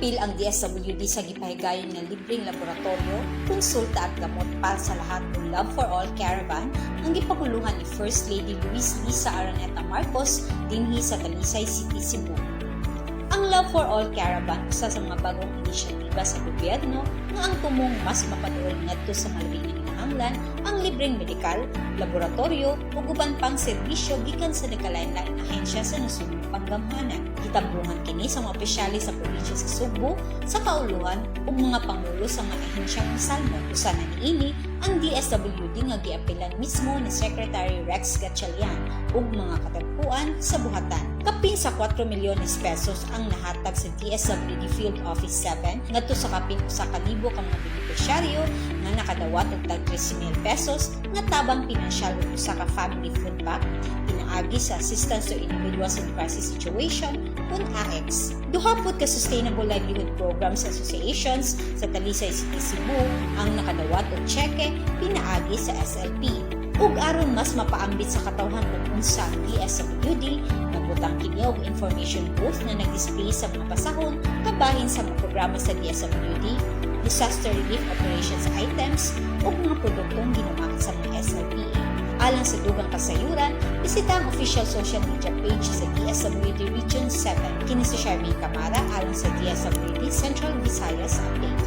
Giapil ang DSWD sa gipahigayon nga libreng laboratorio, konsulta at gamot para sa lahat ng Love for All Caravan ang gipaguluhan ni First Lady Luis Lisa Araneta Marcos dinhi sa Talisay City, Cebu. Ang Love for All Caravan usa sa mga bagong inisyatiba sa gobyerno nga ang tumong mas mapaduol ngadto sa malabing kinahanglan ang libreng medikal, laboratorio ug uban pang serbisyo gikan sa nagkalain-laing ahensya sa nasudnong panggamhanan. Gitambungan kini sa mga opisyalis sa probinsya sa Cebu, sa kauluhan ug mga pangulo sa mga ahensyang salmon. Usa na niini ang DSWD nga giapilan mismo ni Secretary Rex Gatchalian ug mga katagpuan sa buhatan. Kapin sa 4 milyones pesos ang nahatag sa DSWD Field Office 7 ngadto sa kapin usa ka libo ka mga benepisyaryo nga nakadawat og tag 13,000 pesos nga tabang pinansyal ug usa ka family food pack pinaagi sa Assistance to Individuals in Crisis Situation kun AX. Duha pud ka Sustainable Livelihood Programs Associations sa Talisay City, Cebu ang nakadawat og cheque pinaagi sa SLP. Ug aron mas mapaambit sa katawhan kung unsa ang DSWD, nagbutang kini og information booth na nag-display sa mga pasahon kabahin sa mga programa sa DSWD, disaster relief operations items ug mga produktong ginamak sa mga SLPA. Alang sa dugang kasayuran, bisita ang official social media page sa DSWD Region 7. Kini si Charmaine Camara alang sa DSWD Central Visayas Update.